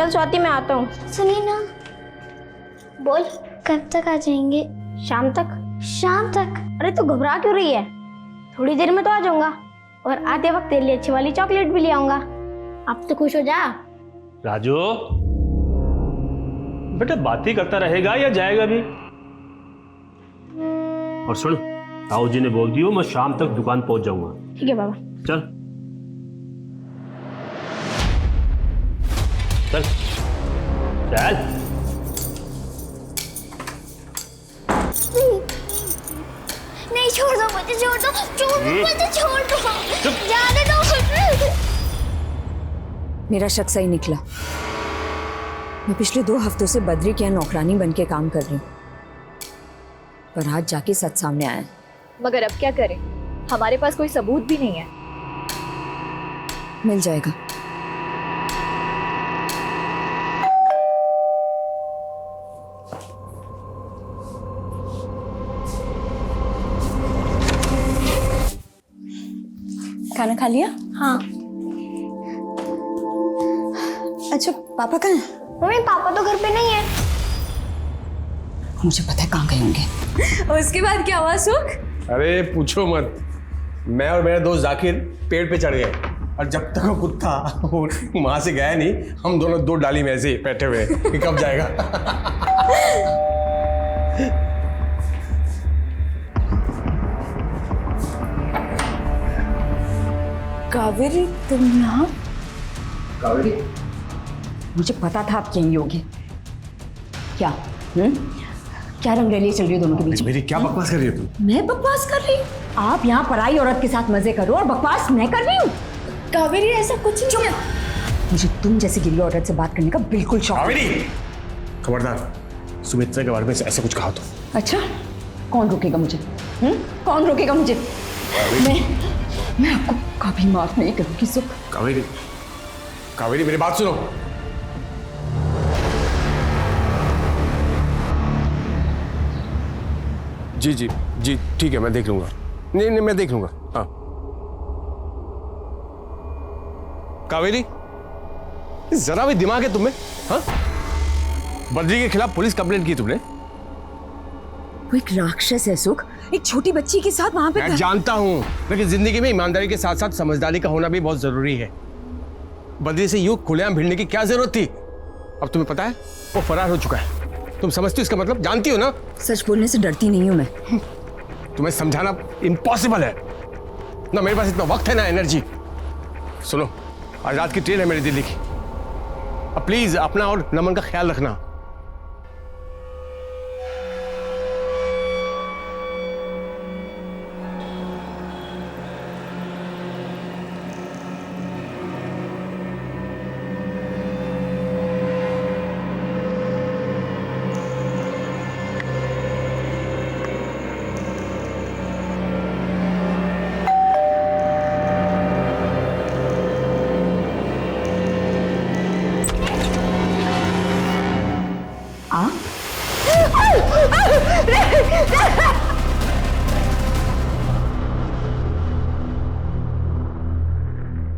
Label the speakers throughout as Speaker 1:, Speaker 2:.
Speaker 1: चल स्वाति मैं आता हूँ।
Speaker 2: सुनिए ना,
Speaker 1: बोल।
Speaker 2: कब तक आ जाएंगे?
Speaker 1: शाम तक।
Speaker 2: शाम तक?
Speaker 1: अरे तू घबरा क्यों रही है? थोड़ी देर में तो आ जाऊंगा और आते वक्त तेरे लिए अच्छी वाली चॉकलेट भी ले आऊंगा। अब तो खुश हो जा।
Speaker 3: राजू बेटा बात ही करता रहेगा या जाएगा भी? और सुन, ताऊ जी ने बोल दियो मैं शाम तक दुकान पहुंच जाऊंगा।
Speaker 1: ठीक है बाबा।
Speaker 3: चल चल चल।
Speaker 2: नहीं, छोड़ दो मुझे, छोड़ दो, मुझे छोड़ दो, जाने दो।
Speaker 4: मेरा शक सही निकला। मैं पिछले 2 हफ्तों से बद्री के यहाँ नौकरानी बन के काम कर रही हूँ, पर आज जाके सच सामने आया।
Speaker 5: मगर अब क्या करें, हमारे पास कोई सबूत भी नहीं है।
Speaker 4: मिल जाएगा। खाना खा लिया?
Speaker 1: हाँ।
Speaker 4: अच्छा पापा कहाँ हैं?
Speaker 1: मम्मी पापा तो घर पे नहीं है।
Speaker 4: मुझे पता है कहाँ गए होंगे। और उसके बाद क्या हुआ सुख?
Speaker 6: अरे पूछो मत, मैं और मेरा दोस्त जाकिर पेड़ पे चढ़ गए और जब तक वो कुत्ता वहां से गया नहीं, हम दोनों 2 डाली में ऐसे ही बैठे हुए कि कब जाएगा।
Speaker 4: कावेरी तुम यहाँ?
Speaker 6: कावेरी?
Speaker 4: मुझे पता था आप यहीं होगे। क्या क्या रंगरेली चल रही है दोनों के बीच में?
Speaker 6: मेरी क्या बकवास कर रही हो तुम?
Speaker 4: मैं बकवास कर रही हूँ? आप यहाँ पराई औरत के साथ मजे करो और बकवास मैं कर रही हूँ?
Speaker 5: कावेरी ऐसा कुछ नहीं है।
Speaker 4: मुझे तुम जैसी गिरी औरत से बात करने का बिल्कुल शौक नहीं।
Speaker 6: कावेरी खबरदार, सुमित्रा के बारे में ऐसा कुछ कहा तो।
Speaker 4: अच्छा कौन रोकेगा मुझे? कौन रोकेगा मुझे? मैं आपको कभी माफ नहीं करूंगी सुख।
Speaker 6: कावेरी, कावेरी मेरी बात सुनो। जी जी जी ठीक है, मैं देख लूंगा। नहीं नहीं मैं देख लूंगा। हाँ कावेरी, जरा भी दिमाग है तुम्हें? हाँ, बद्री के खिलाफ पुलिस कंप्लेंट की तुमने?
Speaker 4: वो एक राक्षस है सुख, एक छोटी बच्ची के साथ वहां पे।
Speaker 6: मैं जानता हूं, लेकिन जिंदगी में ईमानदारी के साथ साथ समझदारी का होना भी बहुत जरूरी है। बद्री से यूं खुलेआम भिड़ने की क्या जरूरत थी? अब तुम्हें पता है वो फरार हो चुका है। तुम समझती हो इसका मतलब? जानती हो ना?
Speaker 4: सच बोलने से डरती नहीं हूं मैं।
Speaker 6: तुम्हें समझाना इम्पॉसिबल है ना, मेरे पास इतना वक्त है ना एनर्जी। सुनो, आज रात की ट्रेन है मेरी दिल्ली की। अब प्लीज अपना और नमन का ख्याल रखना।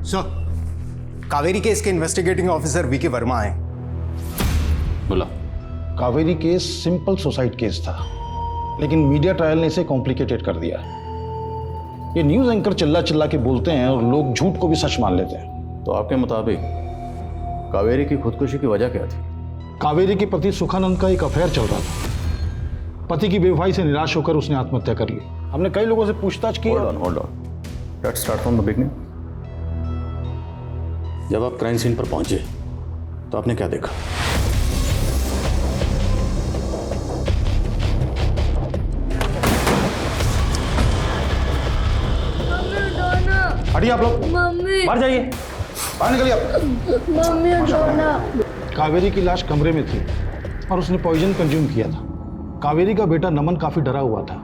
Speaker 7: सर, कावेरी केस के इन्वेस्टिगेटिंग ऑफिसर वीके वर्मा आए।
Speaker 8: बोला।
Speaker 9: Kaveri case simple suicide case था, लेकिन मीडिया ट्रायल ने इसे कॉम्प्लिकेटेड कर दिया। ये न्यूज एंकर चिल्ला चिल्ला के बोलते हैं और लोग झूठ को भी सच मान लेते हैं।
Speaker 8: तो आपके मुताबिक कावेरी की खुदकुशी की वजह क्या थी?
Speaker 9: कावेरी के पति सुखानंद का एक अफेयर चल रहा था। पति की बेवफाई से निराश होकर उसने आत्महत्या कर ली। हमने कई लोगों से पूछताछ की।
Speaker 8: Hold on. Let's start from the beginning. जब आप क्राइम सीन पर पहुंचे तो आपने क्या देखा?
Speaker 9: हटिए आप लोग,
Speaker 1: मम्मी,
Speaker 9: बाहर जाइए, बाहर निकलिए आप।
Speaker 1: मम्मी उठाना।
Speaker 9: कावेरी की लाश कमरे में थी और उसने पॉइजन कंज्यूम किया था। कावेरी का बेटा नमन काफी डरा हुआ था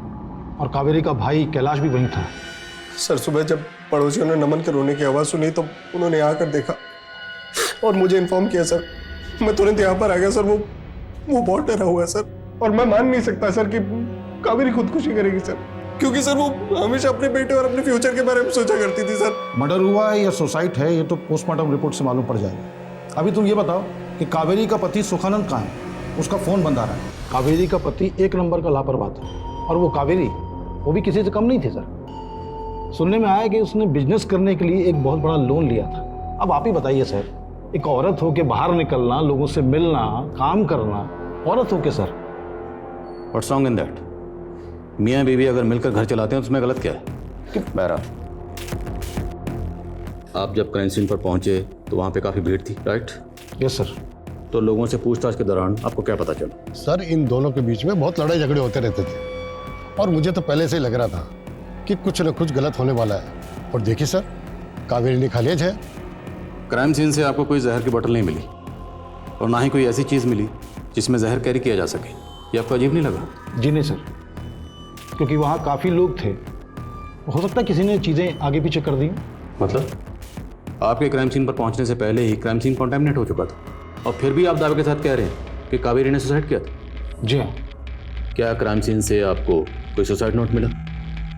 Speaker 9: और कावेरी का भाई कैलाश भी वहीं था।
Speaker 6: सर सुबह जब पड़ोसियों ने नमन के रोने की आवाज सुनी तो उन्होंने आकर देखा और मुझे इन्फॉर्म किया सर। मैं तुरंत यहाँ पर आ गया सर। वो बहुत डरा हुआ है सर, और मैं मान नहीं सकता सर कि कावेरी खुदकुशी करेगी सर, क्योंकि सर वो हमेशा अपने बेटे और अपने फ्यूचर के बारे में सोचा करती थी सर।
Speaker 9: मर्डर हुआ है या सुसाइड है ये तो पोस्टमार्टम रिपोर्ट से मालूम पड़ जाएगा। अभी तुम ये बताओ कि कावेरी का पति सुखानंद कहाँ है, उसका फ़ोन बंद आ रहा है। कावेरी का पति एक नंबर का लापरवाह था, और वो कावेरी वो भी किसी से कम नहीं थी सर। सुनने में आया कि उसने बिजनेस करने के लिए एक बहुत बड़ा लोन लिया था। अब आप ही बताइए सर, एक औरत होके बाहर निकलना, लोगों से मिलना, काम करना, औरत होके sir.
Speaker 8: What's wrong in that? मियाँ बीवी अगर मिलकर घर चलाते हैं तो उसमें गलत क्या है? बहरहाल आप जब क्राइम सीन पर पहुंचे तो वहाँ पे काफ़ी भीड़ थी, राइट?
Speaker 9: Yes sir.
Speaker 8: तो लोगों से पूछताछ के दौरान आपको क्या पता चला?
Speaker 10: सर, इन दोनों के बीच में बहुत लड़ाई झगड़े होते रहते थे, और मुझे तो पहले से ही लग रहा था कि कुछ न कुछ गलत होने वाला है। और देखिए सर, कावेरी ने खा लिया है।
Speaker 8: क्राइम सीन से आपको कोई जहर की बोतल नहीं मिली, और ना ही कोई ऐसी चीज़ मिली जिसमें जहर कैरी किया जा सके। ये आपको अजीब नहीं लगा?
Speaker 9: जी नहीं सर, क्योंकि वहाँ काफ़ी लोग थे, हो सकता है किसी ने चीज़ें आगे पीछे कर दी।
Speaker 8: मतलब आपके क्राइम सीन पर पहुंचने से पहले ही क्राइम सीन कॉन्टेमिनेट हो चुका था, और फिर भी आप दावे के साथ कह रहे हैं कि कावेरी ने सुसाइड किया था?
Speaker 9: जी हाँ।
Speaker 8: क्या क्राइम सीन से आपको कोई सुसाइड नोट मिला?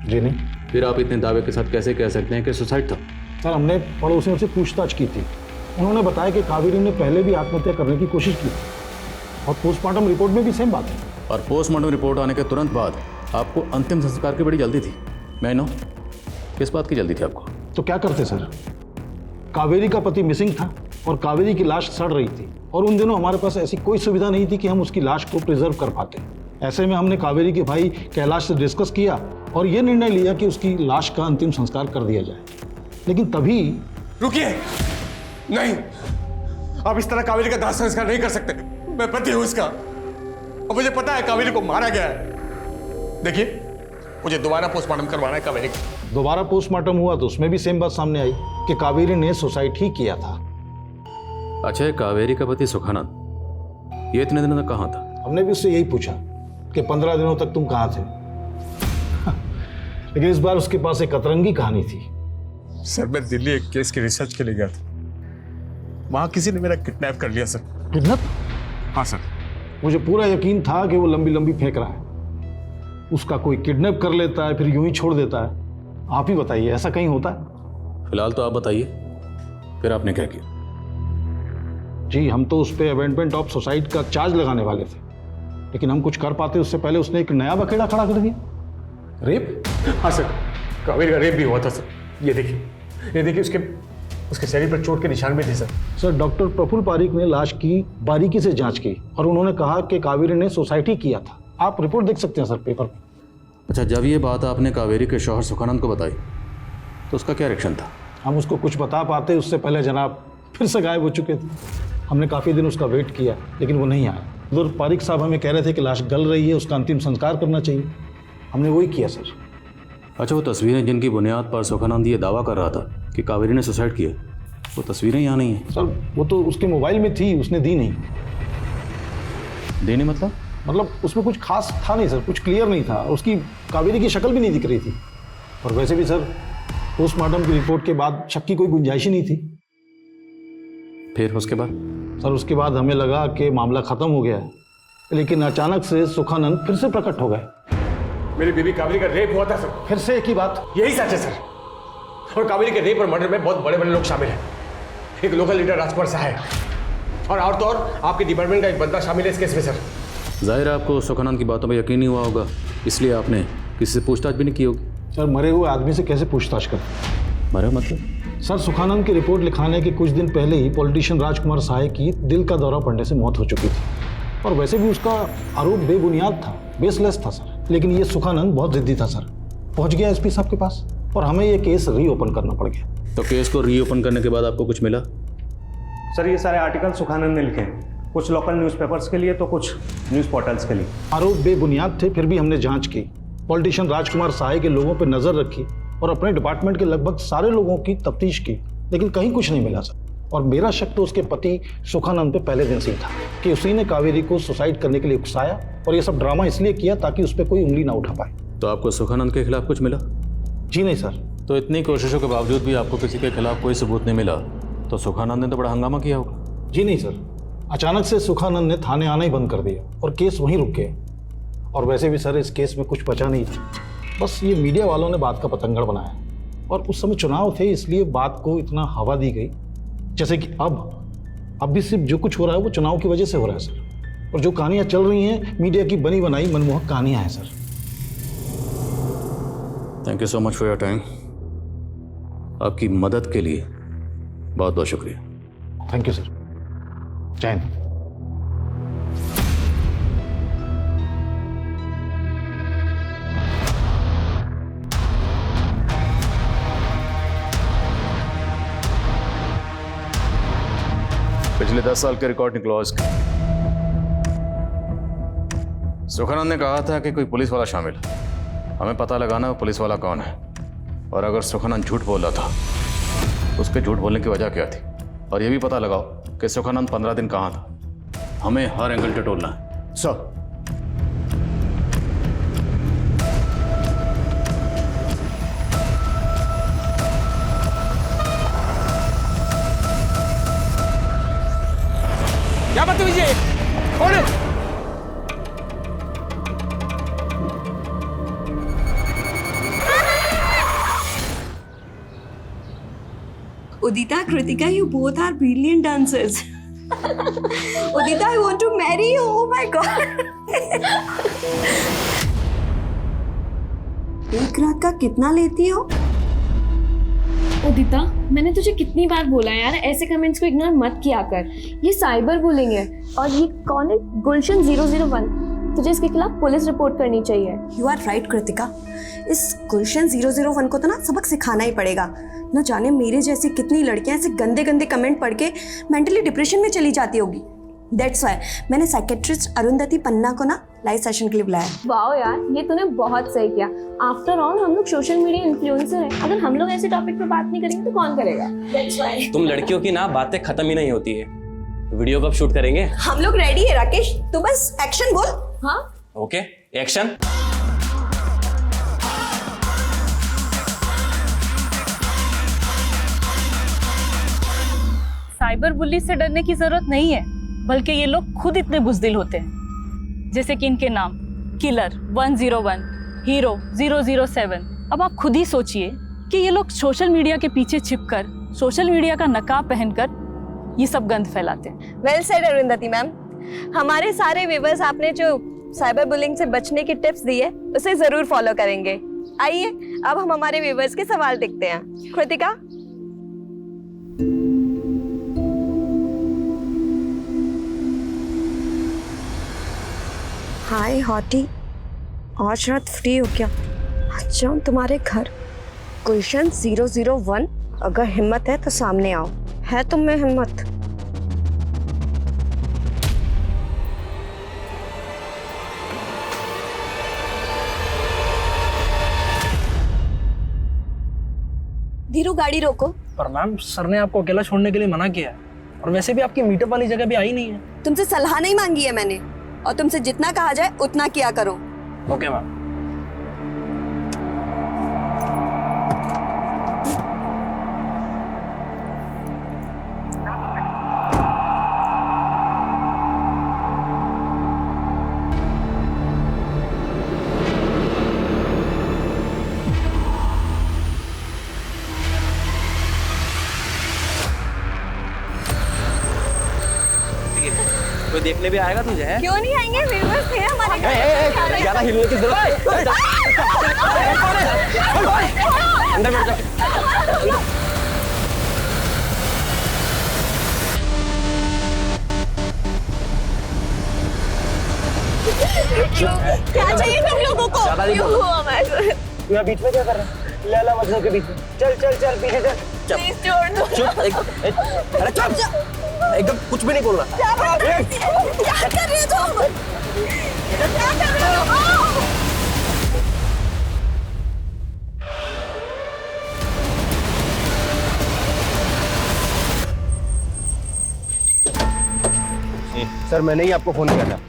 Speaker 9: जी नहीं।
Speaker 8: फिर आप इतने दावे के साथ कैसे कह सकते हैं कि सुसाइड था?
Speaker 9: सर, हमने पड़ोसियों से पूछताछ की थी, उन्होंने बताया कि कावेरी ने पहले भी आत्महत्या करने की कोशिश की, और पोस्टमार्टम रिपोर्ट में भी सेम बात है।
Speaker 8: और पोस्टमार्टम रिपोर्ट आने के तुरंत बाद आपको अंतिम संस्कार की बड़ी जल्दी थी। मैं नो, किस बात की जल्दी थी आपको?
Speaker 9: तो क्या करते सर, कावेरी का पति मिसिंग था और कावेरी की लाश सड़ रही थी, और उन दिनों हमारे पास ऐसी कोई सुविधा नहीं थी कि हम उसकी लाश को प्रिजर्व कर पाते। ऐसे में हमने कावेरी के भाई कैलाश से डिस्कस किया और ये निर्णय लिया कि उसकी लाश का अंतिम संस्कार कर दिया जाए। लेकिन तभी
Speaker 6: रुकिए, नहीं, आप इस तरह कावेरी का दाह संस्कार नहीं कर सकते। मैं पति हूं उसका, और मुझे पता है कावेरी को मारा गया है। देखिए, मुझे दोबारा पोस्टमार्टम करवाना है कावेरी का।
Speaker 9: दोबारा पोस्टमार्टम हुआ तो उसमें भी सेम बात सामने आई कि कावेरी ने सुसाइड ही किया था।
Speaker 8: अच्छा, कावेरी का पति सुखानंद ये इतने दिनों तक कहाँ था?
Speaker 9: हमने भी उससे यही पूछा कि 15 दिनों तक तुम कहाँ थे। लेकिन इस बार उसके पास एक अतरंगी कहानी थी।
Speaker 6: सर, मैं दिल्ली एक केस की रिसर्च के लिए गया था, वहां किसी ने मेरा किडनैप कर लिया सर।
Speaker 9: किडनैप?
Speaker 6: हाँ सर।
Speaker 9: मुझे पूरा यकीन था कि वो लंबी लंबी फेंक रहा है। उसका कोई किडनैप कर लेता है फिर यूं ही छोड़ देता है। आप ही बताइए, ऐसा कहीं होता है?
Speaker 8: फिलहाल तो आप बताइए, फिर आपने क्या किया?
Speaker 9: जी, हम तो उस पर अबेंडमेंट ऑफ सुसाइड का चार्ज लगाने वाले थे, लेकिन हम कुछ कर पाते उससे पहले उसने एक नया बखेड़ा खड़ा कर दिया। रेप?
Speaker 6: हाँ सर, कावेरी का रेप भी हुआ था सर। ये देखिए उसके शरीर पर चोट के निशान भी थे sir.
Speaker 9: Sir, doctor Praful Pareek ने लाश की बारीकी से जांच की और उन्होंने कहा कि कावेरी ने सुसाइड ही किया था। आप रिपोर्ट देख सकते हैं सर पेपर में।
Speaker 8: अच्छा, जब ये बात आपने कावेरी के शौहर सुखानंद को बताई तो उसका क्या रिएक्शन था?
Speaker 9: हम उसको कुछ बता पाते उससे पहले जनाब फिर से गायब हो चुके थे। हमने काफ़ी दिन उसका वेट किया, लेकिन वो नहीं आया। उधर पारिक साहब हमें कह रहे थे कि लाश गल रही है, उसका अंतिम संस्कार करना चाहिए। हमने वही किया सर।
Speaker 8: अच्छा, वो तस्वीरें जिनकी बुनियाद पर सुखानंद ये दावा कर रहा था कि कावेरी ने सुसाइड किया, वो तस्वीरें यहाँ नहीं हैं?
Speaker 9: सर, वो तो उसके मोबाइल में थी, उसने दी नहीं।
Speaker 8: देने मतलब
Speaker 9: उसमें कुछ खास था नहीं सर, कुछ क्लियर नहीं था। उसकी कावेरी की शक्ल भी नहीं दिख रही थी, और वैसे भी सर पोस्टमार्टम की रिपोर्ट के बाद शक की कोई गुंजाइश ही नहीं थी।
Speaker 8: फिर उसके बाद?
Speaker 9: सर, उसके बाद हमें लगा कि मामला खत्म हो गया है, लेकिन अचानक से सुखानंद फिर से प्रकट हो गए।
Speaker 6: मेरी बीवी कावेरी का रेप हुआ था सर।
Speaker 9: फिर से एक ही बात?
Speaker 6: यही सच है सर, और कावेरी के रेप और मर्डर में बहुत बड़े बड़े लोग शामिल हैं। एक लोकल लीडर राजकुमार सहाय, और तो और आपके डिपार्टमेंट का एक बंदा शामिल है इस केस में सर।
Speaker 8: जाहिर है आपको सुखानंद की बातों पर यकीन नहीं हुआ होगा, इसलिए आपने किसी से पूछताछ भी नहीं की होगी।
Speaker 9: सर, मरे हुए आदमी से कैसे पूछताछ करते?
Speaker 8: मरे मतलब?
Speaker 9: सर, सुखानंद की रिपोर्ट लिखाने के कुछ दिन पहले ही पॉलिटिशियन राजकुमार सहाय की दिल का दौरा पड़ने से मौत हो चुकी थी, और वैसे भी उसका आरोप बेबुनियाद था, बेसलेस था सर। लेकिन ये सुखानंद बहुत जिद्दी था सर, पहुंच गया एसपी साहब के पास, और हमें ये केस रीओपन करना पड़ गया।
Speaker 8: तो केस को रीओपन करने के बाद आपको कुछ मिला?
Speaker 11: सर, ये सारे आर्टिकल सुखानंद ने लिखे हैं, कुछ लोकल न्यूज़पेपर्स के लिए तो कुछ न्यूज़ पोर्टल्स के लिए।
Speaker 9: आरोप बेबुनियाद थे, फिर भी हमने जांच की, पॉलिटिशियन राजकुमार सहाय के लोगों पर नजर रखी और अपने डिपार्टमेंट के लगभग सारे लोगों की तफ्तीश की, लेकिन कहीं कुछ नहीं मिला सर। और मेरा शक तो उसके पति सुखानंद पे पहले दिन से ही था कि उसी ने कावेरी को सुसाइड करने के लिए उकसाया, और ये सब ड्रामा इसलिए किया ताकि उस पर कोई उंगली ना उठा पाए।
Speaker 8: तो आपको सुखानंद के खिलाफ कुछ मिला?
Speaker 9: जी नहीं सर।
Speaker 8: तो इतनी कोशिशों के बावजूद भी आपको किसी के खिलाफ कोई सबूत नहीं मिला, तो सुखानंद ने तो बड़ा हंगामा किया होगा।
Speaker 9: जी नहीं सर, अचानक से सुखानंद ने थाने आना ही बंद कर दिया और केस वहीं रुक गया। और वैसे भी सर, इस केस में कुछ बचा नहीं था, बस ये मीडिया वालों ने बात का पतंगड़ बनाया, और उस समय चुनाव थे इसलिए बात को इतना हवा दी गई। जैसे कि अब भी सिर्फ जो कुछ हो रहा है वो चुनाव की वजह से हो रहा है सर। और जो कहानियां चल रही हैं मीडिया की बनी बनाई मनमोहक कहानियां हैं sir.
Speaker 8: Thank you so much for your time. आपकी मदद के लिए बहुत बहुत शुक्रिया।
Speaker 9: Thank you sir. जय हिंद।
Speaker 8: पिछले 10 साल के रिकॉर्ड निकलवा इसके। सुखानंद ने कहा था कि कोई पुलिस वाला शामिल है, हमें पता लगाना है पुलिस वाला कौन है। और अगर सुखानंद झूठ बोल रहा था तो उसके झूठ बोलने की वजह क्या थी, और यह भी पता लगाओ कि सुखानंद 15 दिन कहाँ था। हमें हर एंगल से टोलना है।
Speaker 7: सर
Speaker 12: क्या बदतमीजी है? कौन है?
Speaker 13: Udita, Kritika, you both are brilliant dancers. Udita, I want to marry you. Oh my God. एक रात का कितना लेती हो?
Speaker 5: उदिता, मैंने तुझे कितनी बार बोला यार, ऐसे कमेंट्स को इग्नोर मत किया कर। ये साइबर बुलिंग है। और ये कौन है? गुलशन 001। तुझे इसके खिलाफ पुलिस रिपोर्ट करनी चाहिए।
Speaker 13: You are right, Kritika. इस गुलशन 001 को तो ना सबक सिखाना ही पड़ेगा। न जाने मेरे जैसी कितनी लड़कियां ऐसे गंदे गंदे कमेंट पढ़ के मेंटली डिप्रेशन में चली जाती होगी। दैट्स व्हाई मैंने साइकेट्रिस्ट अरुंधति पन्ना को ना लाइव सेशन के लिए बुलाया।
Speaker 5: वाओ यार, ये तूने बहुत सही किया। आफ्टर ऑल हम लोग सोशल मीडिया इन्फ्लुएंसर हैं। अगर हम लोग ऐसे टॉपिक पे बात नहीं करेंगे तो कौन करेगा? दैट्स व्हाई
Speaker 12: तुम लड़कियों की ना बातें खत्म ही नहीं होती है। वीडियो कब शूट करेंगे?
Speaker 13: हम लोग रेडी है राकेश, तू बस एक्शन बोल।
Speaker 5: हाँ
Speaker 12: ओके, एक्शन।
Speaker 14: साइबर बुली से डरने की जरूरत नहीं है, बल्कि ये लोग खुद इतने बुज़दिल होते हैं। जैसे कि इनके नाम किलर 101, हीरो 007। अब आप खुद ही सोचिए कि ये लोग सोशल मीडिया के पीछे छिपकर, सोशल मीडिया का नकाब पहनकर ये सब गंद फैलाते हैं।
Speaker 13: Well said Arundhati ma'am. हमारे सारे व्यूअर्स आपने जो साइबर बुलिंग से बचने की टिप्स दी है उसे जरूर फॉलो करेंगे। आइए अब हम हमारे व्यूअर्स के सवाल देखते हैं। कृतिका, हाय हॉटी, आज रात फ्री हो क्या? आज जाऊँ तुम्हारे घर। गुलशन 001, अगर हिम्मत है तो सामने आओ। है तुम में हिम्मत? धीरू, गाड़ी रोको।
Speaker 12: पर मैम, सर ने आपको अकेला छोड़ने के लिए मना किया है, और वैसे भी आपकी मीटअप वाली जगह भी आई नहीं है।
Speaker 13: तुमसे सलाह नहीं मांगी है मैंने, और तुमसे जितना कहा जाए उतना किया करो।
Speaker 12: Okay ma'am. कोई देखने भी आएगा तुझे? है
Speaker 13: क्यों नहीं आएंगे? व्यूअर्स थे हमारे घर।
Speaker 12: ज्यादा हिलने की जरूरत है। अंदर बैठ जा।
Speaker 13: क्या चाहिए तुम लोगों को? क्यों हुआ हमारे?
Speaker 12: तू यहाँ बीच में क्या कर रहा है? लैला मजनू के बीच में। चल चल चल पीछे चल।
Speaker 13: प्लीज छोड़ दो।
Speaker 12: चुप। अरे चुप, एकदम कुछ भी नहीं बोल रहा।
Speaker 13: क्या कर रहे हो तुम? क्या कर रहे हो?
Speaker 7: सर मैंने ही आपको फोन किया था।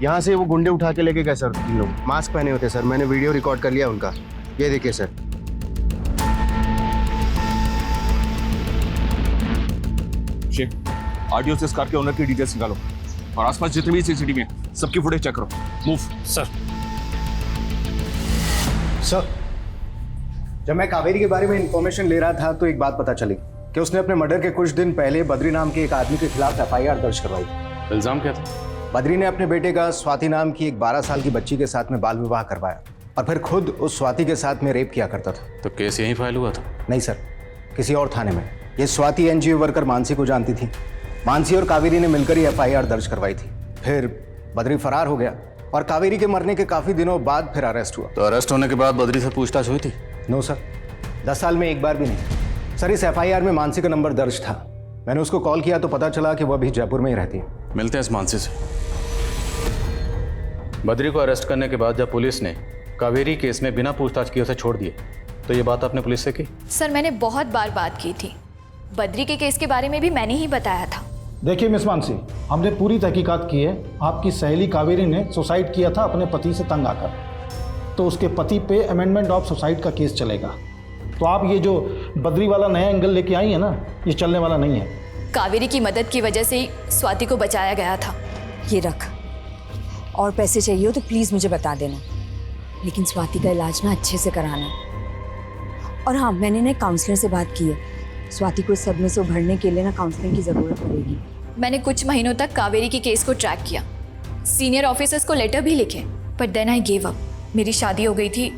Speaker 7: यहाँ से वो गुंडे उठा के लेके गए सर। तीन लोग मास्क पहने होते सर। मैंने वीडियो रिकॉर्ड कर लिया उनका, ये देखिए सर।
Speaker 15: आरटीओ से इस कार के ओनर की डिटेल्स निकालो और आसपास जितने भी सीसीटीवी हैं सबकी फुटेज चेक करो। मूव।
Speaker 7: सर जब मैं कावेरी के बारे में इंफॉर्मेशन ले रहा था तो एक बात पता चली। कि उसने अपने मर्डर के कुछ दिन पहले बद्री नाम के एक आदमी के खिलाफ FIR दर्ज करवाई।
Speaker 8: इल्जाम क्या था?
Speaker 7: बद्री ने अपने बेटे का स्वाति नाम की एक 12 साल की बच्ची के साथ में बाल विवाह करवाया और फिर खुद उस स्वाति के साथ में रेप किया करता था।
Speaker 8: तो केस यहीं फाइल हुआ था?
Speaker 7: नहीं सर, किसी और थाने में। ये स्वाति NGO वर्कर मानसी को जानती थी। मानसी और कावेरी ने मिलकर ही FIR दर्ज करवाई थी। फिर बद्री फरार हो गया और कावेरी के मरने के काफी दिनों बाद फिर अरेस्ट हुआ।
Speaker 8: तो अरेस्ट होने के बाद बद्री से पूछताछ हुई थी?
Speaker 7: नो सर, 10 साल में एक बार भी नहीं। सर, इस FIR में मानसी का नंबर दर्ज था। मैंने उसको कॉल किया तो पता चला कि वह अभी जयपुर में ही रहती है।
Speaker 8: मिलते हैं इस मानसी से। बद्री को अरेस्ट करने के बाद जब पुलिस ने कावेरी केस में बिना पूछताछ किए उसे छोड़ दिए, तो ये बात आपने पुलिस से की?
Speaker 16: सर, मैंने बहुत बार बात की थी। बद्री के केस के बारे में भी मैंने ही बताया था।
Speaker 9: देखिए मिस मानसी, हमने पूरी तहकीकात की है। आपकी सहेली कावेरी ने सुसाइड किया था अपने पति से तंग आकर, तो उसके पति पे अमेंडमेंट ऑफ सुसाइड का केस चलेगा। तो आप ये जो बद्री वाला नया एंगल लेके आई है ना, ये चलने वाला नहीं है।
Speaker 16: कावेरी की मदद की वजह से ही स्वाति को बचाया गया था।
Speaker 4: ये रख, और पैसे चाहिए हो तो प्लीज़ मुझे बता देना, लेकिन स्वाति का इलाज ना अच्छे से कराना। और हाँ, मैंने ना काउंसलर से बात की है। स्वाति को इस सब में से उभरने के लिए ना काउंसलिंग की ज़रूरत पड़ेगी।
Speaker 16: मैंने कुछ महीनों तक कावेरी की केस को ट्रैक किया, सीनियर ऑफिसर्स को लेटर भी लिखे, पर देन आई गिव अप। मेरी शादी हो गई थी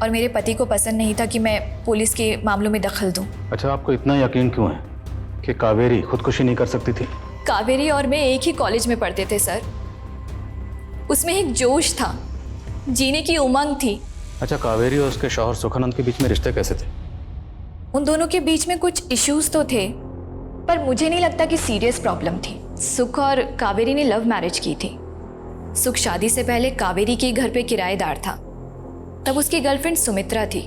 Speaker 16: और मेरे पति को पसंद नहीं था कि मैं पुलिस के मामलों में दखल दूं।
Speaker 8: अच्छा, आपको इतना यकीन क्यों है कि कावेरी खुदकुशी नहीं कर सकती थी?
Speaker 16: कावेरी और मैं एक ही कॉलेज में पढ़ते थे सर। उसमें एक जोश था, जीने की उमंग थी।
Speaker 8: अच्छा, कावेरी और उसके शौहर सुखानंद के बीच में रिश्ते कैसे थे?
Speaker 16: उन दोनों के बीच में कुछ इश्यूज तो थे, पर मुझे नहीं लगता कि सीरियस प्रॉब्लम थी। सुख और कावेरी ने लव मैरिज की थी। सुख शादी से पहले कावेरी के घर पे किराएदार था। तब उसकी गर्लफ्रेंड सुमित्रा थी।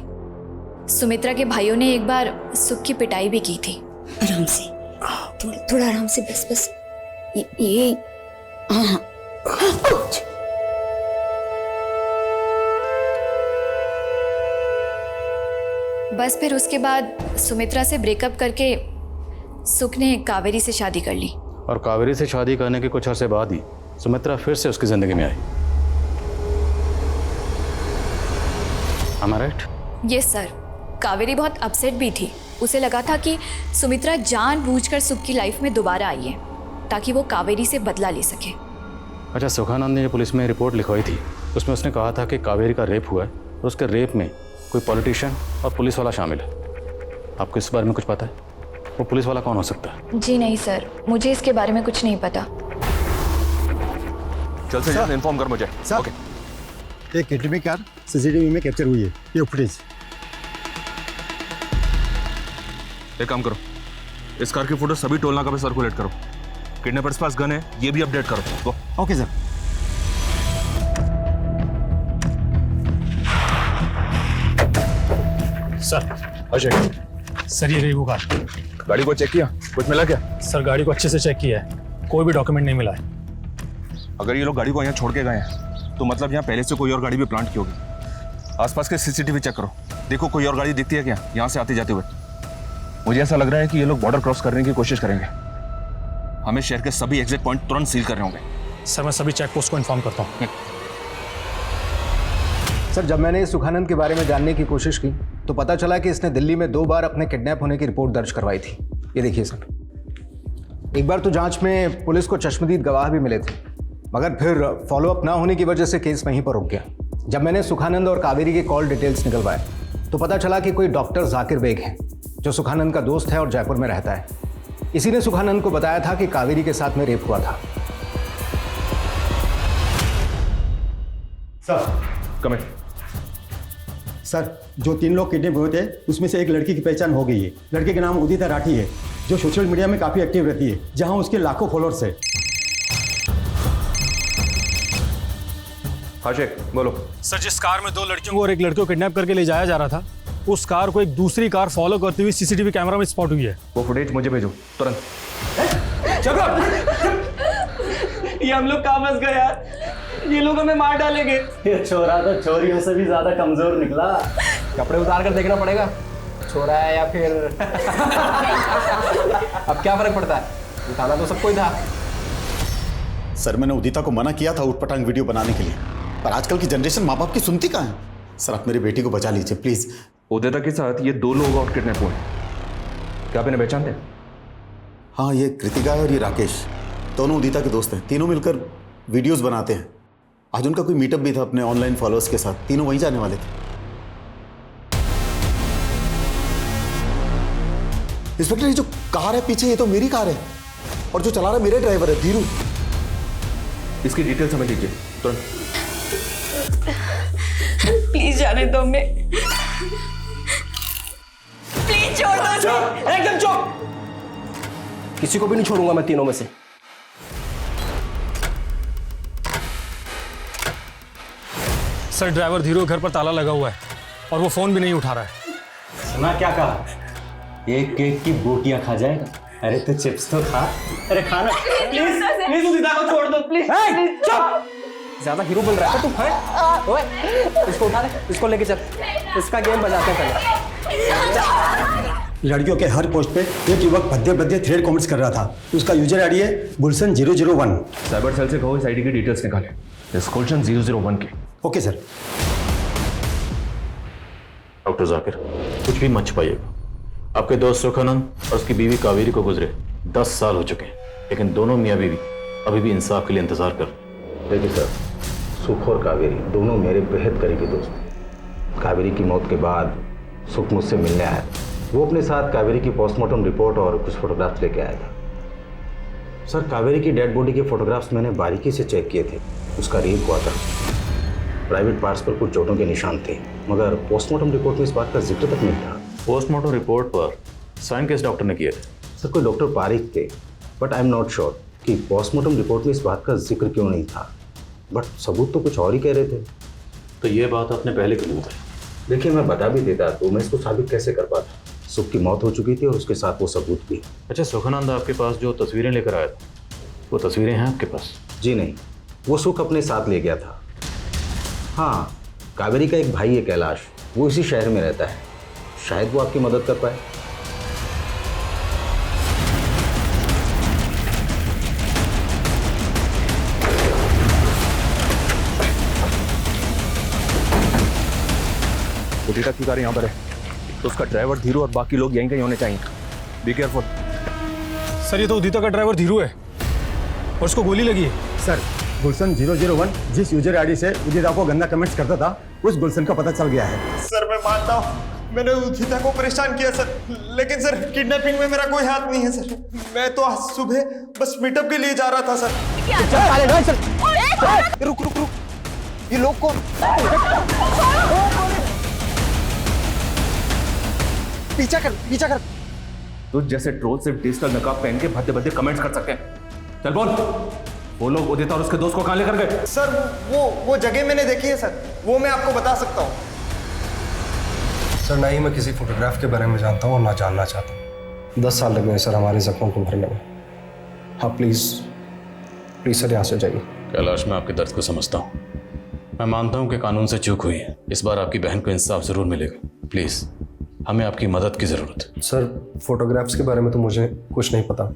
Speaker 16: सुमित्रा के भाइयों ने एक बार सुख की पिटाई भी की थी।
Speaker 13: आराम से, थोड़ा आराम से, बस ये हाँ।
Speaker 16: बस फिर उसके बाद सुमित्रा से ब्रेकअप करके सुख ने कावेरी से शादी कर ली।
Speaker 8: और कावेरी से शादी करने के कुछ अरसे बाद ही सुमित्रा फिर से उसकी जिंदगी में आई। Am I right?
Speaker 16: Yes sir. Kaveri बहुत अपसेट भी थी। उसे लगा था कि सुमित्रा जानबूझकर सुख की लाइफ में दोबारा आई है ताकि वो कावेरी से बदला ले सके।
Speaker 8: अच्छा, सुखानंद ने जो पुलिस में रिपोर्ट लिखवाई थी उसमें उसने कहा था कि कावेरी का रेप हुआ है और उसके रेप में कोई पॉलिटिशियन और पुलिस वाला शामिल है। आपको इस बारे में कुछ पता है? वो पुलिस वाला कौन हो सकता है?
Speaker 16: जी नहीं सर, मुझे इसके बारे में कुछ नहीं पता।
Speaker 15: चल से जल्द इन्फॉर्म कर मुझे।
Speaker 10: ओके। एक किडनैपिंग कार CCTV में कैप्चर हुई है। ये फुटेज।
Speaker 15: एक काम करो, इस कार की फोटो सभी टोल नाका पे सर्कुलेट करो। किडनैपर्स पास गन है, ये भी अपडेट करो।
Speaker 10: Okay sir.
Speaker 17: Sir Ajay, sir ये रही वो कार।
Speaker 15: गाड़ी को चेक किया, कुछ मिला क्या?
Speaker 17: सर गाड़ी को अच्छे से चेक किया है, कोई भी डॉक्यूमेंट नहीं मिला है।
Speaker 15: अगर ये लोग गाड़ी को यहाँ छोड़ के गए हैं तो मतलब यहाँ पहले से कोई और गाड़ी भी प्लांट की होगी। आसपास के CCTV चेक करो, देखो कोई और गाड़ी दिखती है क्या यहाँ से आते जाते हुए। मुझे ऐसा लग रहा है कि ये लोग बॉर्डर क्रॉस करने की कोशिश करेंगे। हमें शहर के सभी एग्जिट पॉइंट तुरंत सील करने होंगे।
Speaker 17: सर मैं सभी चेक पोस्ट को इन्फॉर्म करता हूँ।
Speaker 7: सर, जब मैंने सुखानंद के बारे में जानने की कोशिश की तो पता चला कि इसने दिल्ली में 2 बार अपने किडनैप होने की रिपोर्ट दर्ज करवाई थी। ये देखिए सर, एक बार तो जांच में पुलिस को चश्मदीद गवाह भी मिले थे, मगर फिर फॉलोअप ना होने की वजह से केस वहीं पर रुक गया। जब मैंने सुखानंद और कावेरी के कॉल डिटेल्स निकलवाए तो पता चला कि कोई डॉक्टर जाकिर बेग है जो सुखानंद का दोस्त है और जयपुर में रहता है। इसी ने सुखानंद को बताया था कि कावेरी के साथ में रेप हुआ था।
Speaker 18: सर
Speaker 15: कम इन।
Speaker 18: सर, जो 3 लोग किडनैप हुए थे उसमें से एक लड़की की पहचान हो गई है। लड़के का नाम उदिता राठी है, जो सोशल मीडिया में काफ़ी एक्टिव रहती है, जहां उसके लाखों फॉलोअर्स है।
Speaker 15: हाँ शेख, बोलो।
Speaker 17: सर, जिस कार में 2 लड़कियों को और एक लड़के को किडनैप करके ले जाया जा रहा था, उस कार को एक दूसरी कार फॉलो करती हुई CCTV कैमरा में स्पॉट हुई है।
Speaker 15: वो फुटेज मुझे भेजो तुरंत।
Speaker 12: ये हम लोग कहाँ फंस गए यार, ये लोग हमें मार डालेंगे।
Speaker 19: ये छोरा तो चोरियों से भी ज्यादा कमजोर निकला।
Speaker 12: कपड़े उतार कर देखना पड़ेगा, छोरा है या फिर अब क्या फर्क पड़ता है, उठाना तो सबको ही था।
Speaker 20: सर, मैंने उदिता को मना किया था ऊटपटांग वीडियो बनाने के लिए, पर आजकल की जनरेशन माँ बाप की सुनती कहाँ है। सर, आप मेरी बेटी को बचा लीजिए प्लीज।
Speaker 15: उदिता के साथ ये 2 लोग और किडनैप हुए। क्या आप इन्हें पहचानते हैं?
Speaker 20: हाँ, ये कृतिका है और ये राकेश, दोनों उदिता के दोस्त हैं। तीनों मिलकर वीडियोस बनाते हैं। आज उनका कोई मीटअप भी था अपने ऑनलाइन फॉलोअर्स के साथ। तीनों वहीं जाने वाले थे। इंस्पेक्टर, ये जो कार है पीछे, ये तो मेरी कार है और जो चला रहा है मेरे ड्राइवर है, धीरू।
Speaker 15: इसकी डिटेल्स हमें दीजिए तुरंत।
Speaker 16: प्लीज जाने दो, मैं प्लीज छोड़ दो।
Speaker 12: एकदम चुप। किसी को भी नहीं छोड़ूंगा मैं तीनों में से।
Speaker 17: सर, ड्राइवर धीरू के घर पर ताला लगा हुआ है और वो फोन भी नहीं उठा रहा है।
Speaker 19: सुना क्या कहा? एक केक की बोटियां खा जाएगा। अरे तो चिप्स तो खा। अरे खाना प्लीज प्लीज उदिता को छोड़ दो प्लीज।
Speaker 12: चुप। ज्यादा हीरो बन रहा है तू। ओए, इसको उठा ले, इसको लेके चल, इसका गेम बजाते हैं पहले।
Speaker 18: लड़कियों के हर पोस्ट पे एक युवक भद्दे भद्दे थ्रेड कमेंट्स कर रहा था। उसका यूजर आईडी है गुलशन 001।
Speaker 15: साइबर सेल से कहो इस आईडी की डिटेल्स निकालें। इस गुलशन 001 के।
Speaker 18: Okay sir.
Speaker 8: डॉक्टर जाकिर, कुछ भी मत छुपाइएगा। आपके दोस्त सुखानंद और उसकी बीवी कावेरी को गुजरे 10 साल हो चुके हैं, लेकिन दोनों मियाँ बीवी अभी भी इंसाफ के लिए इंतजार कर।
Speaker 21: देखिए सर, सुख और कावेरी दोनों मेरे बेहद करीबी दोस्त हैं। कावेरी की मौत के बाद सुख मुझसे मिलने आया था। वो अपने साथ कावेरी की पोस्टमार्टम रिपोर्ट और कुछ फोटोग्राफ्स लेके आया था। सर, कावेरी की डेड बॉडी के फोटोग्राफ्स मैंने बारीकी से चेक किए थे। उसका रेप हुआ था। प्राइवेट पार्ट्स पर कुछ चोटों के निशान थे, मगर पोस्टमार्टम रिपोर्ट में इस बात का जिक्र तक नहीं था।
Speaker 8: पोस्टमार्टम रिपोर्ट पर साइन किस डॉक्टर ने किए थे?
Speaker 21: सर, कोई डॉक्टर पारिक थे, but I am not sure कि पोस्टमार्टम रिपोर्ट में इस बात का जिक्र क्यों नहीं था। बट सबूत तो कुछ और ही कह रहे थे।
Speaker 8: तो ये बात आपने पहले क्यों नहीं बताई?
Speaker 21: देखिए, मैं बता भी देता तो मैं इसको साबित कैसे कर पाता। सुख की मौत हो चुकी थी और उसके साथ वो सबूत भी।
Speaker 8: अच्छा, सुखानंद आपके पास जो तस्वीरें लेकर आया था, वो तस्वीरें हैं आपके पास?
Speaker 21: जी नहीं, वो सुख अपने साथ ले गया था। हाँ, कावेरी का एक भाई है कैलाश, वो इसी शहर में रहता है। शायद वो आपकी मदद कर पाए।
Speaker 15: उदिता की कार यहाँ पर है, तो उसका ड्राइवर धीरू और बाकी लोग यहीं कहीं होने चाहिए। Be careful.
Speaker 17: सर, ये तो उदिता का ड्राइवर धीरू है और उसको गोली लगी है।
Speaker 18: सर, गुलशन 001 जिस यूजर आईडी से उदिता को गंदा कमेंट्स करता था, उस गुलशन का पता चल गया है।
Speaker 6: सर, मैं मानता हूँ मैंने उदिता को परेशान किया सर, लेकिन सर किडनैपिंग में मेरा कोई हाथ नहीं है सर। मैं तो आज सुबह बस मीटअप के लिए जा रहा था सर।
Speaker 18: रुक रुक रुक, ये लोग कौन? पीछा कर, पीछा कर।
Speaker 15: तो जैसे ट्रोल सिर्फ डिजिटल नकाब पहन के भद्दे भद्दे कमेंट्स कर सकते हैं। चल बोल, वो लोग उदिता और उसके दोस्त को कहां लेकर गए?
Speaker 6: सर, वो जगह मैंने देखी है सर, वो मैं आपको बता सकता हूँ। सर, ना ही मैं किसी फोटोग्राफ के बारे में जानता हूँ और ना जानना चाहता हूँ। 10 साल लग गए सर हमारे जख्मों को भरने में। हाँ प्लीज़ सर, यहाँ से जाइए।
Speaker 8: कैलाश, मैं आपके दर्द को समझता हूँ। मैं मानता हूँ कि कानून से चूक हुई है। इस बार आपकी बहन को इंसाफ जरूर मिलेगा। प्लीज़, हमें आपकी मदद की ज़रूरत है।
Speaker 6: सर, फोटोग्राफ्स के बारे में तो मुझे कुछ नहीं पता,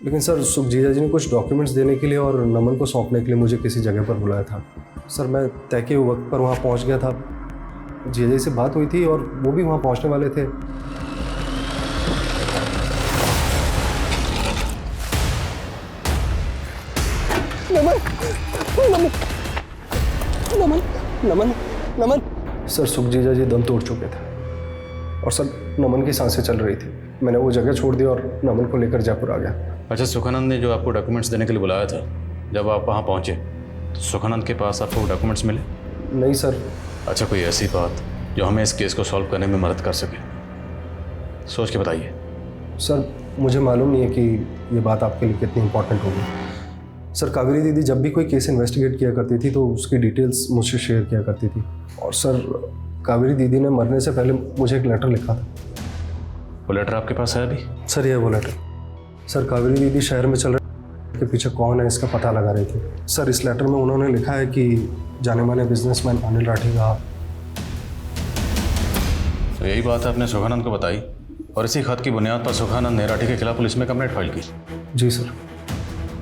Speaker 6: लेकिन सर सुख जीजा जी ने कुछ डॉक्यूमेंट्स देने के लिए और नमन को सौंपने के लिए मुझे किसी जगह पर बुलाया था। सर, मैं तय के वक्त पर वहाँ पहुँच गया था। जीजा जी से बात हुई थी और वो भी वहाँ पहुँचने वाले थे। नमन, नमन, नमन, नमन, नमन। सर, सुख जीजा जी दम तोड़ चुके थे और सर नमन की सांसें चल रही थी। मैंने वो जगह छोड़ दी और नमन को लेकर जयपुर आ गया।
Speaker 8: अच्छा, सुखानंद ने जो आपको डॉक्यूमेंट्स देने के लिए बुलाया था, जब आप वहाँ पहुँचे तो सुखानंद के पास आपको डॉक्यूमेंट्स मिले?
Speaker 6: नहीं सर।
Speaker 8: अच्छा, कोई ऐसी बात जो हमें इस केस को सॉल्व करने में मदद कर सके? सोच के बताइए।
Speaker 6: सर, मुझे मालूम नहीं है कि ये बात आपके लिए कितनी इंपॉर्टेंट होगी। सर, कावेरी दीदी जब भी कोई केस इन्वेस्टिगेट किया करती थी तो उसकी डिटेल्स मुझसे शेयर किया करती थी। और सर, कावेरी दीदी ने मरने से पहले मुझे एक लेटर लिखा था।
Speaker 8: वो लेटर आपके पास है अभी?
Speaker 6: सर, ये वो लेटर। सर, कावेरी दीदी शहर में चल रहे के पीछे कौन है इसका पता लगा रही थी। सर, इस लेटर में उन्होंने लिखा है कि जाने माने बिजनेसमैन अनिल राठी का।
Speaker 8: तो यही बात आपने सुखानंद को बताई और इसी खत की बुनियाद पर सुखानंद ने राठी के खिलाफ पुलिस में कंप्लेंट फाइल की?
Speaker 6: जी सर।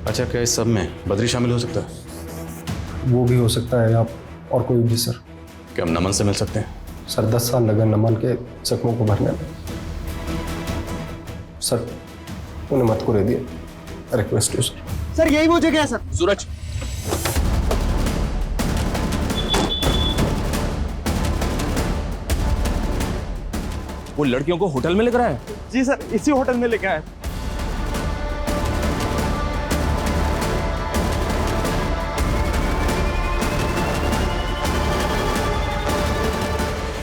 Speaker 8: अच्छा, क्या इस सब में बद्री शामिल हो सकता है?
Speaker 6: वो भी हो सकता है, आप और कोई भी सर।
Speaker 8: क्या हम नमन से मिल सकते हैं?
Speaker 6: सर, 10 साल लगे नमन के जख्मों को भरने में। सर उन्हें मत को दे दिया, रिक्वेस्ट यू सर।
Speaker 12: सर यही वो जगह है सर।
Speaker 15: सूरज, वो लड़कियों को होटल में लेकर आए?
Speaker 11: जी सर, इसी होटल में लेके आए।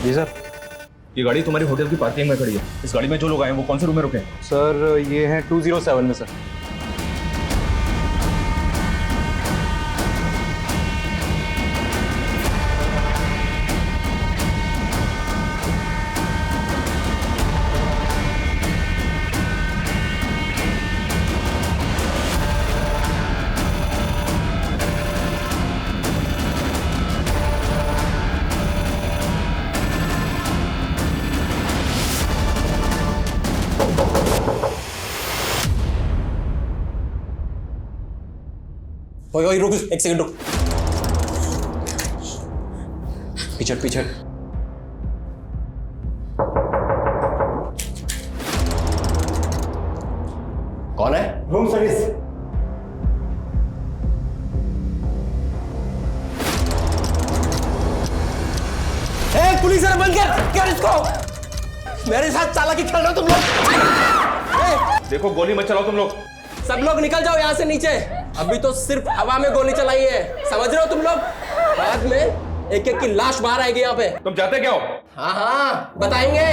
Speaker 15: जी सर। ये गाड़ी तुम्हारी होटल की पार्किंग में खड़ी है। इस गाड़ी में जो लोग आए वो कौन से रूम में रुके हैं?
Speaker 11: सर ये है 207 में सर।
Speaker 12: ओए रुक, एक सेकंड रुक। पीछे
Speaker 15: कौन है?
Speaker 12: Room service. पुलिस है, बंद कर इसको। मेरे साथ चालाकी खेल रहे हो तुम लोग।
Speaker 15: देखो गोली मत चलाओ तुम लोग।
Speaker 12: सब लोग निकल जाओ यहाँ से नीचे। अभी तो सिर्फ हवा में गोली चलाई है, समझ रहे हो तुम लोग? बाद में एक एक की लाश बाहर आएगी यहाँ पे।
Speaker 15: तुम जाते क्या हो?
Speaker 12: हाँ बताएंगे,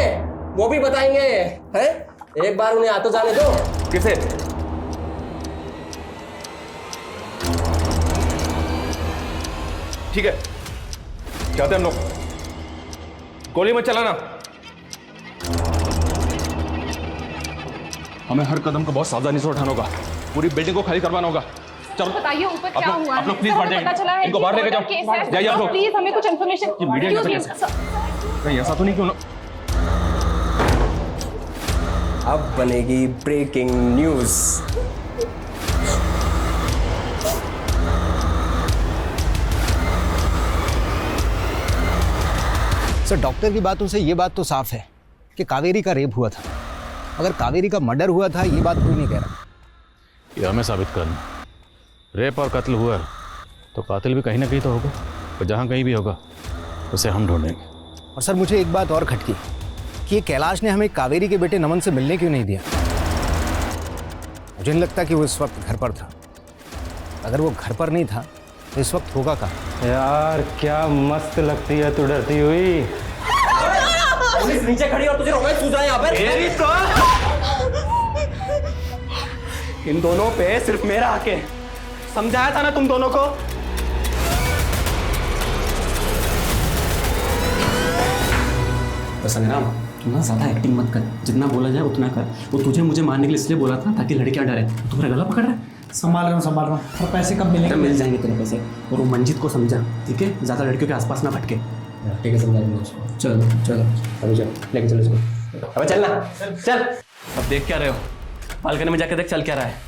Speaker 12: वो भी बताएंगे। हैं? एक बार उन्हें आते जाने दो।
Speaker 15: किसे? ठीक है, जाते हम लोग। गोली मत चलाना। हमें हर कदम को बहुत सावधानी से उठाना होगा। पूरी बिल्डिंग को खाली करवाना होगा। चलो
Speaker 14: बताइए ऊपर क्या हुआ है?
Speaker 15: आप लोग प्लीज बढ़ जाइए। इनको बाहर लेके जाओ। जाइए आप लोग।
Speaker 14: प्लीज हमें कुछ इन्फॉर्मेशन।
Speaker 15: मीडिया कहीं ऐसा तो नहीं क्यों?
Speaker 12: अब बनेगी ब्रेकिंग न्यूज।
Speaker 7: सर डॉक्टर की बातों से ये बात तो साफ है कि कावेरी का रेप हुआ था। अगर कावेरी का मर्डर हुआ था ये बात कोई नहीं कह रहा।
Speaker 8: ये हमें साबित करना। रेप और कत्ल हुआ तो कातिल भी कहीं ना कहीं तो होगा, और जहाँ कहीं भी होगा उसे हम ढूंढेंगे।
Speaker 7: और सर मुझे एक बात और खटकी कि ये कैलाश ने हमें कावेरी के बेटे नमन से मिलने क्यों नहीं दिया। मुझे नहीं लगता कि वो इस वक्त घर पर था। अगर वो घर पर नहीं था तो इस वक्त होगा कहाँ?
Speaker 11: यार क्या मस्त लगती है तू डरती हुई।
Speaker 12: पुलिस नीचे खड़ी और तुझे रोमांस सूझ रहा है यहाँ पे। इन दोनों पे सिर्फ मेरा हक है, समझाया था ना तुम दोनों को।
Speaker 19: संग्राम तू ना ज्यादा एक्टिंग मत कर, जितना बोला जाए उतना कर। वो तुझे मुझे मारने के लिए इसलिए बोला था ताकि लड़कियां डरे। तू मेरा गला पकड़ रहा है।
Speaker 12: संभाल रहा हूँ। और पैसे कब मिलेंगे?
Speaker 19: मिल जाएंगे तेरे पैसे। और वो मंजित को समझा, ठीक है? ज्यादा लड़कियों के आसपास ना भटके। ठीक है समझाएंगे उसको। चलो अभी चल, लेके चलो इसको।
Speaker 12: अबे चल ना, चल।
Speaker 19: अब देख क्या रहे हो? बालकनी में जाके देख चल क्या रहा है।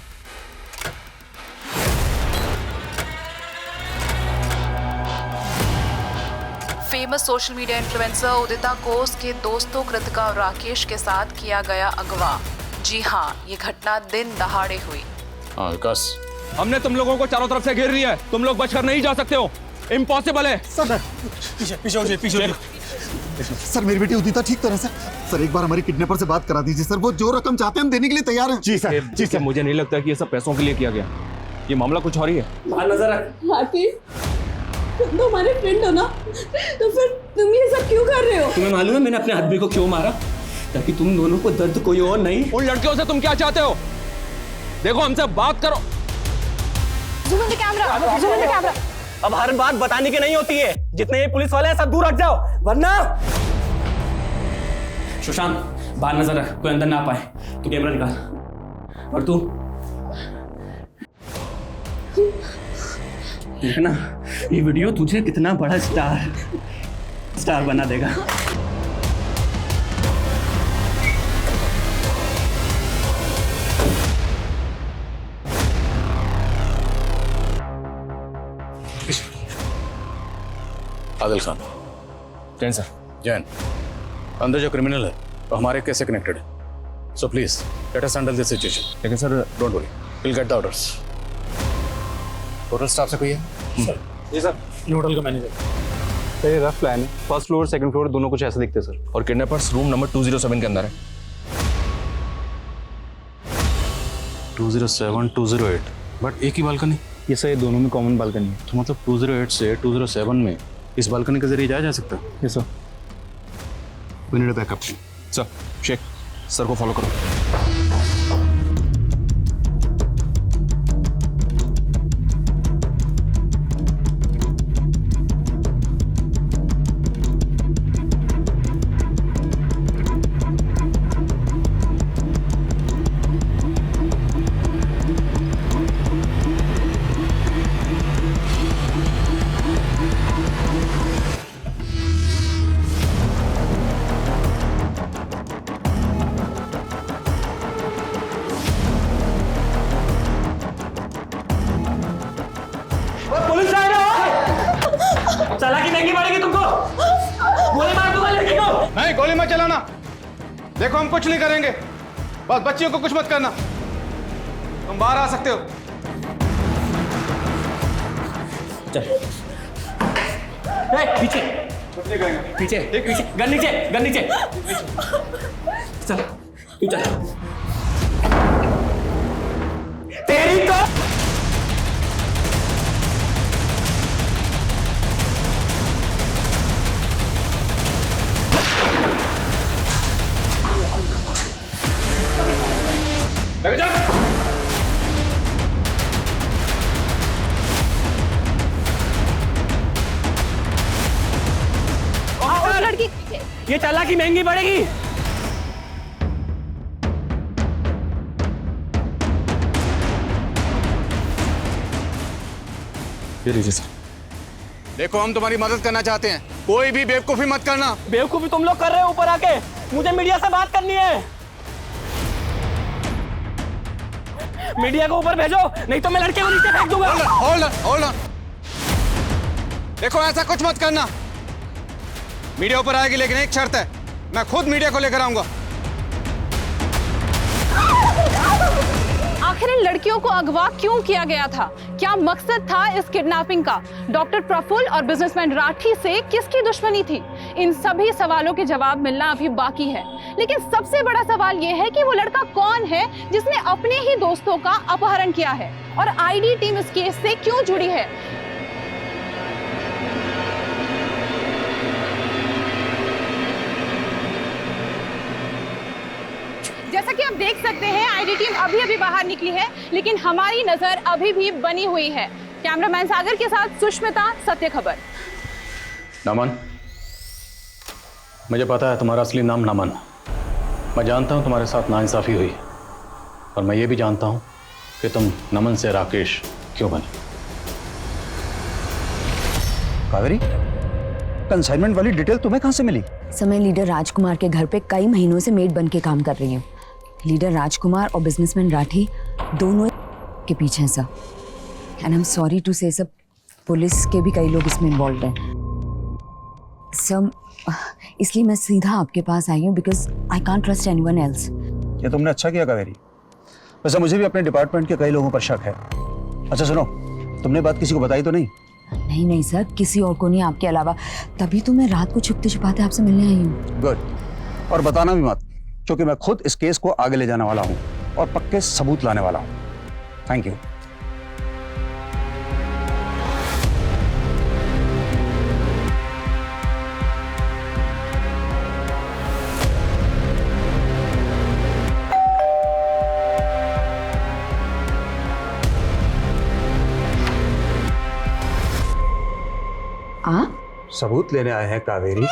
Speaker 3: फेमस सोशल मीडिया इन्फ्लुएंसर उदिता को उसके दोस्तों कृतिका और राकेश के साथ किया गया अगवा। जी हाँ, ये घटना दिन दहाड़े हुई।
Speaker 8: हाँ विकास,
Speaker 15: हमने तुम लोगों को चारों तरफ से घेर लिया है। तुम लोग बचकर नहीं जा सकते हो, इम्पॉसिबल है।
Speaker 10: सर पीछे सर मेरी बेटी उदिता ठीक तरह से। सर एक बार हमारी किडनैपर से बात करा दीजिए सर, वो जो रकम चाहते हैं हम देने के लिए तैयार हैं।
Speaker 15: जी सर, मुझे नहीं लगता कि ये सब पैसों के लिए किया गया। ये मामला कुछ और ही है।
Speaker 12: नजर रख।
Speaker 22: तुम तो हमारे फ्रेंड हो ना, तो फिर तुम ये सब क्यों कर रहे हो?
Speaker 19: तुम्हें मालूम है मैंने अपने आदमी को क्यों मारा? ताकि तुम दोनों को दर्द कोई और नहीं।
Speaker 15: उन लड़कियों से तुम क्या चाहते हो? देखो हमसे बात करो।
Speaker 22: Zoom in the camera.
Speaker 12: अब हर बात बताने की नहीं होती है। जितने ये पुलिस वाले हैं सब दूर हट जाओ, वरना।
Speaker 19: सुशांत बाहर नजर रख, कोई अंदर ना पाए। तू कैमरा निकाल। और तू देखना ये वीडियो तुझे कितना बड़ा स्टार बना देगा।
Speaker 8: आदिल खान।
Speaker 15: जैन सर।
Speaker 8: जैन, अंदर जो क्रिमिनल है वो हमारे केस से कनेक्टेड है। So please, let us handle this situation.
Speaker 15: लेकिन sir
Speaker 8: Don't worry. We'll get the orders. Total staff से कोई है?
Speaker 11: जी सर,
Speaker 17: ये होटल का मैनेजर।
Speaker 11: सर ये रफ प्लान है, फर्स्ट फ्लोर सेकंड फ्लोर दोनों कुछ ऐसे दिखते हैं सर।
Speaker 15: और किडनैपर्स रूम नंबर 207 के अंदर है।
Speaker 8: 207, 208, बट एक ही बालकनी।
Speaker 11: ये सर ये दोनों में कॉमन बालकनी है।
Speaker 8: तो मतलब 208 से 207 में इस बालकनी के जरिए जाया जा सकता है?
Speaker 11: Yes sir.
Speaker 8: We need a backup.
Speaker 15: Sir Sheikh sir को फॉलो करो।
Speaker 12: पुलिस आ रहा है। चालाकी महंगी पड़ेगी तुमको। गोली मार दूंगा लड़की को।
Speaker 7: नहीं, गोली मत चलाना। देखो हम कुछ नहीं करेंगे, बस बच्चियों को कुछ मत करना। तुम बाहर आ सकते हो।
Speaker 12: चल पीछे पीछे पीछे गन नीचे गन नीचे। चल तू चल। तेरी तो
Speaker 22: लड़की
Speaker 12: ये चालाकी महंगी पड़ेगी।
Speaker 8: ये लीजिए सर। देखो हम तुम्हारी मदद करना चाहते हैं, कोई भी बेवकूफी मत करना।
Speaker 12: बेवकूफी तुम लोग कर रहे हो ऊपर आके। मुझे मीडिया से बात करनी है। मीडिया को ऊपर भेजो, नहीं तो मैं लड़के को नीचे फेंक दूंगा।
Speaker 8: Hold on. देखो ऐसा कुछ मत करना। मीडिया ऊपर आएगी, लेकिन एक शर्त है, मैं खुद मीडिया को लेकर आऊंगा।
Speaker 3: आखिर इन लड़कियों को अगवा क्यों किया गया था? क्या मकसद था इस किडनैपिंग का? डॉक्टर प्रफुल्ल और बिजनेसमैन राठी से किसकी दुश्मनी थी? इन सभी सवालों के जवाब मिलना अभी बाकी है। लेकिन सबसे बड़ा सवाल यह है कि वो लड़का कौन है जिसने अपने ही दोस्तों का अपहरण किया है, और आईडी टीम इस केस से क्यों जुड़ी है? जैसा कि आप देख सकते हैं, आईडी टीम अभी अभी बाहर निकली है, लेकिन हमारी नजर अभी भी बनी हुई है। कैमरामैन सागर के साथ सुष्मिता, सत्य खबर।
Speaker 8: नमन, मुझे पता है तुम्हारा असली नाम नमन। मैं जानता हूं तुम्हारे साथ नाइंसाफी हुई, और मैं ये भी जानता हूं कि तुम नमन से राकेश क्यों बने।
Speaker 1: कावेरी, कंसाइनमेंट वाली डिटेल तुम्हें कहां से मिली?
Speaker 4: सर, मैं लीडर राजकुमार के घर पे कई महीनों से मेड बन के काम कर रही हूँ। लीडर राजकुमार और बिजनेसमैन राठी दोनों के पीछे हैं sir. And I am sorry to say, सब पुलिस के भी कई लोग इसमें इन्वॉल्व हैं सर। इसलिए मैं सीधा आपके पास आई हूँ, because I can't trust anyone else.
Speaker 1: ये तुमने अच्छा किया कावेरी। वैसे मुझे भी अपने डिपार्टमेंट के कई लोगों पर शक है। अच्छा सुनो, तुमने बात किसी को बताई तो नहीं?
Speaker 4: नहीं सर, किसी और को नहीं आपके अलावा। तभी तो मैं रात को छुपते छुपाते आपसे मिलने आई हूँ।
Speaker 1: गुड। और बताना भी मत, क्योंकि मैं खुद इस केस को आगे ले जाने वाला हूँ और पक्के सबूत लाने वाला हूँ। Thank you. सबूत लेने आए हैं कावेरी?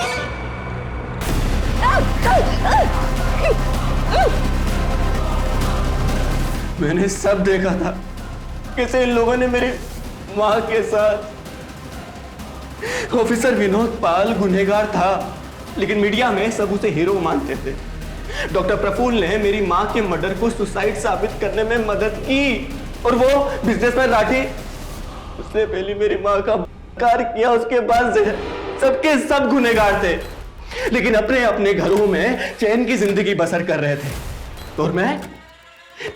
Speaker 12: मैंने सब देखा था, कैसे इन लोगों ने मेरी माँ के साथ। ऑफिसर विनोद पाल गुनहगार था, लेकिन मीडिया में सब उसे हीरो मानते थे। डॉक्टर प्रफुल्ल ने मेरी माँ के मर्डर को सुसाइड साबित करने में मदद की, और वो बिजनेसमैन राठी, उसने पहले मेरी माँ का कार किया, उसके बाद सबके सब गुनहगार थे, लेकिन अपने अपने घरों में चैन की जिंदगी बसर कर रहे थे। और मैं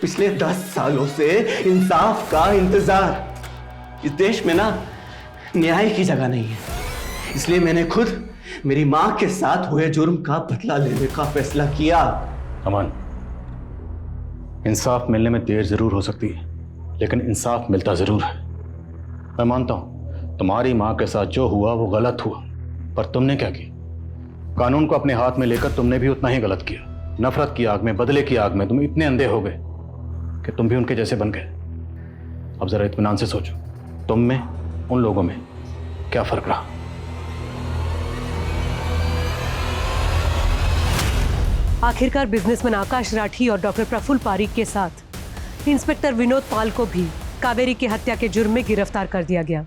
Speaker 12: पिछले 10 सालों से इंसाफ का इंतजार। इस देश में ना न्याय की जगह नहीं है, इसलिए मैंने खुद मेरी मां के साथ हुए जुर्म का बदला लेने का फैसला किया।
Speaker 8: अमन, इंसाफ मिलने में देर जरूर हो सकती है, लेकिन इंसाफ मिलता जरूर है। मैं मानता हूं तुम्हारी मां के साथ जो हुआ वो गलत हुआ, पर तुमने क्या किया? कानून को अपने हाथ में लेकर तुमने भी उतना ही गलत किया। नफरत की आग में, बदले की आग में तुम इतने अंधे हो गए कि तुम भी उनके जैसे बन गए। अब जरा इत्मीनान से सोचो, तुम में उन लोगों में क्या फर्क रहा?
Speaker 2: आखिरकार बिजनेसमैन आकाश राठी और डॉक्टर प्रफुल्ल पारीक के साथ इंस्पेक्टर विनोद पाल को भी कावेरी की हत्या के जुर्म में गिरफ्तार कर दिया गया।